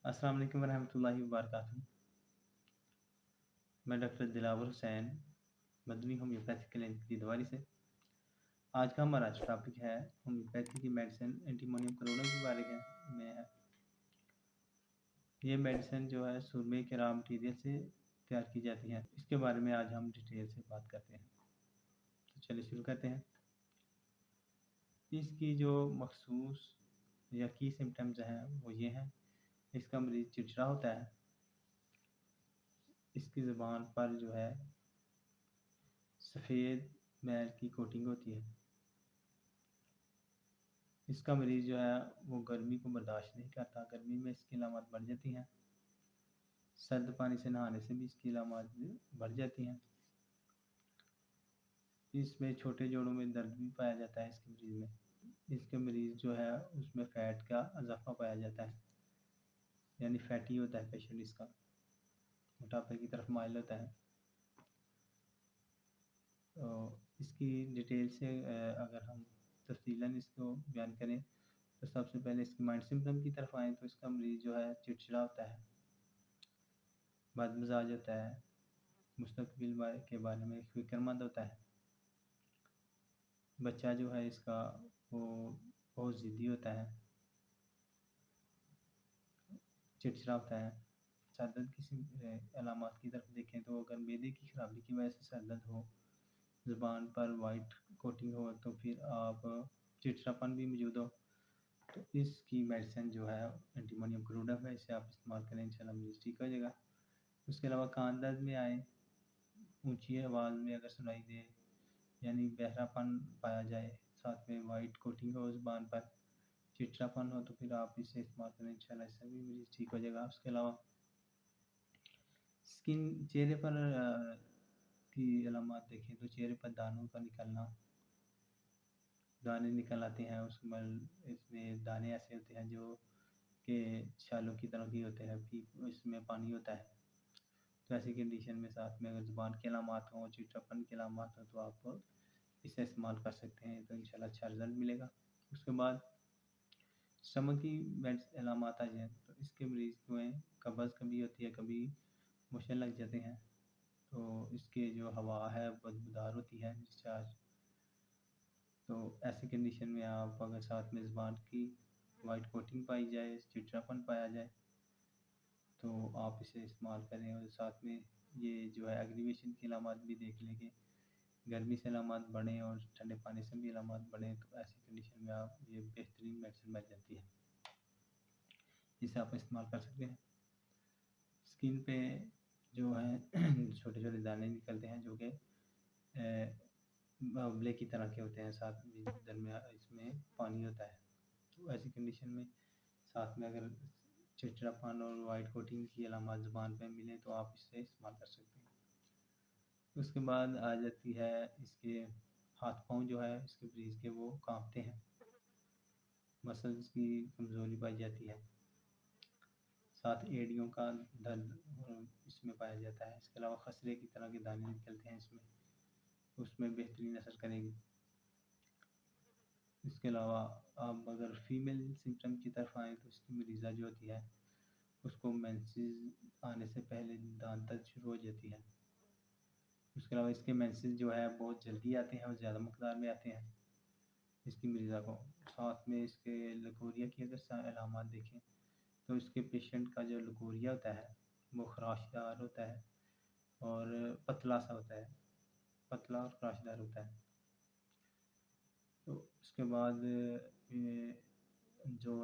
अस्सलाम वालेकुम वरहमतुल्लाहि वबरकातुहू। मैं doctor Dilawar Hussain, Madani homeopathy clinic दीदवारी से। आज का हमारा टॉपिक है होम्योपैथी की मेडिसिन एंटीमोनियम क्लोराइड के बारे में है। ये मेडिसिन जो है सुरमे के रॉ मटीरियल से तैयार की जाती है। इसके बारे में आज हम डिटेल से बात करते हैं। तो चलिए शुरू करते हैं। इसकी जो मखसूस या की सिम्टम्स हैं वो ये हैं। इसका मरीज़ चिड़चिड़ा होता है। इसकी ज़ुबान पर जो है सफ़ेद मैल की कोटिंग होती है। इसका मरीज़ जो है वो गर्मी को बर्दाश्त नहीं करता। गर्मी में इसकी अलामत बढ़ जाती हैं। सर्द पानी से नहाने से भी इसकी अलामत बढ़ जाती हैं। इसमें छोटे जोड़ों में दर्द भी पाया जाता है इसके मरीज़ में। इसके मरीज़ जो है उसमें फ़ैट का इजाफ़ा पाया जाता है, यानी फैटी होता है पेशेंट इसका, मोटापे की तरफ माइल होता है। तो इसकी डिटेल से अगर हम तफ़सीलन इसको बयान करें तो सबसे पहले इसकी माइंड सिम्पटम की तरफ आएँ तो इसका मरीज़ जो है चिड़चिड़ा होता है, बदमिज़ाज होता है, मुस्तकबिल के बारे में फ़िक्रमंद होता है। बच्चा जो है इसका वो बहुत ज़िद्दी होता है, चिड़चिड़ा होता है। सर दर्द की अलामात की तरफ देखें तो अगर मैदे की खराबी की वजह से सर दर्द हो, ज़ुबान पर वाइट कोटिंग हो, तो फिर आप चिड़चिड़ापन भी मौजूद हो, तो इसकी मेडिसिन जो है एंटीमोनियम क्लोराइड है, इसे आप इस्तेमाल करें, इंशाल्लाह मरीज़ ठीक हो जाएगा। उसके अलावा कान दर्द में आए, ऊंची आवाज़ में अगर सुनाई दे, यानी बहरापन पाया जाए, साथ में वाइट कोटिंग हो ज़ुबान पर, चिड़चिड़ापन हो, तो फिर आप इसे इस्तेमाल करें, इंशाल्लाह इससे भी मरीज़ ठीक हो जाएगा। उसके अलावा स्किन चेहरे पर की अलामत देखें तो चेहरे पर दानों का निकलना, दाने निकल आते हैं। इसमें दाने ऐसे होते हैं जो कि छालों की तरह ही होते हैं, फिर इसमें पानी होता है। तो ऐसी कंडीशन में साथ में अगर ज़ुबान की अलामत हो, चिड़चिड़ापन की अलामत हो, तो आप इसे इस्तेमाल कर सकते हैं, तो इंशाल्लाह अच्छा रिज़ल्ट मिलेगा। उसके बाद स्टमक की अलामत आ जाए तो इसके मरीज़ में कब्ज़ कभी होती है, कभी मोशन लग जाते हैं। तो इसके जो हवा है बदबूदार होती है, डिस्चार्ज। तो ऐसी कंडीशन में आप अगर साथ में ज़ुबान की वाइट कोटिंग पाई जाए, चिड़चिड़ापन पाया जाए, तो आप इसे इस्तेमाल करें। और साथ में ये जो है एग्रीवेशन की अलामत भी देख लें कि गर्मी से अलामत बढ़ें और ठंडे पानी से भी अलामत बढ़ें, तो ऐसी कंडीशन में आप ये बेहतरीन मेडिसिन बन जाती है, इसे आप इस्तेमाल कर सकते हैं। स्किन पे जो है छोटे छोटे दाने निकलते हैं जो कि बावले की तरह के होते हैं, साथ में दरमियान इसमें पानी होता है। तो ऐसी कंडीशन में साथ में अगर चिड़चिड़ापन और वाइट कोटिंग की अलामत ज़ुबान पे मिले तो आप इसे इस्तेमाल कर सकते हैं। उसके बाद आ जाती है इसके हाथ पाँव जो है इसके मरीज़ के वो काँपते हैं, मसल्स की कमज़ोरी पाई जाती है, साथ एड़ियों का दर्द इसमें पाया जाता है। इसके अलावा खसरे की तरह के दाने निकलते हैं इसमें, उसमें बेहतरीन असर करेगी। इसके अलावा आप अगर फीमेल सिम्पटम की तरफ आएँ तो इसकी मरीज़ा जो होती है उसको मेंसेस आने से पहले दांत दर्द शुरू हो जाती है। उसके अलावा इसके मेंसेस जो है बहुत जल्दी आते हैं और ज़्यादा मकदार में आते हैं इसकी मरीज़ा को। साथ में इसके लकोरिया की अगर अलामत देखें तो इसके पेशेंट का जो लकोरिया होता है वो खराशदार होता है और पतला सा होता है, पतला और खराशदार होता है। तो उसके बाद जो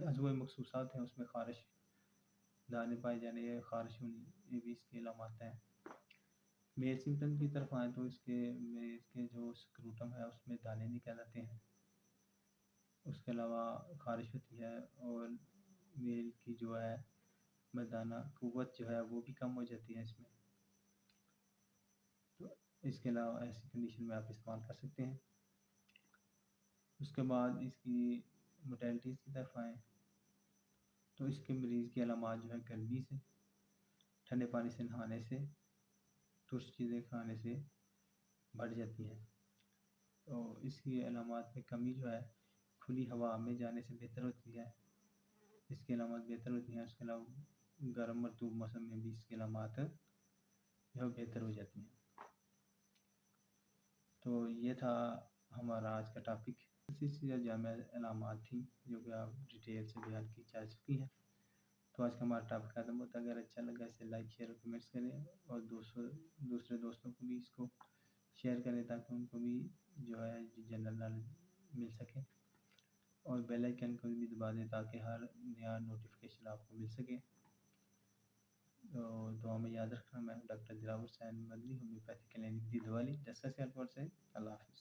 अज़ुए मखसूसात हैं उसमें ख़ारिश, दाने पाए जाने या ख़ारिश होनी, ये भी इसकी अलामत हैं। मेल सिम्पटम की तरफ आएँ तो इसके जो स्क्रूटम है उसमें दाने निकल आते हैं। उसके अलावा ख़ारिश होती है और मेल की जो है मर्दाना क़ुव्वत जो है वो भी कम हो जाती है इसमें। तो इसके अलावा ऐसी कंडीशन में आप इस्तेमाल कर सकते हैं। उसके बाद इसकी मोटेलिटीज़ की तरफ आएँ तो इसके मरीज़ की अलामत जो है गर्मी से, ठंडे पानी से नहाने से, तुर्श चीज़ें खाने से बढ़ जाती हैं। तो इसकी अलामत में कमी जो है खुली हवा में जाने से बेहतर होती है। اس کی علامات بہتر ہوتی ہیں. اس کے علاوہ گرم مرطوب موسم میں بھی اس کی علامات جو بہتر ہو جاتی ہیں. تو یہ تھا ہمارا آج کا ٹاپک. اسی سے جامع علامات تھیں جو کہ آپ ڈیٹیل سے بیان کی جا چکی ہیں. تو آج کا ہمارا ٹاپک ختم ہوتا ہے. اگر اچھا لگا اسے لائک شیئر اور کمنٹس کریں اور دوسرے دوستوں کو بھی اس کو شیئر کریں تاکہ ان کو بھی جو ہے جنرل نالج مل سکے. اور بیل آئیکن کو بھی دبا دیں تاکہ ہر نیا نوٹیفیکیشن آپ کو مل سکے. تو دعا میں یاد رکھنا. میں ڈاکٹر دلاور حسین مدنی، ہومیوپیتھی کلینک دی دوالی، جسا سیال سے. اللہ حافظ.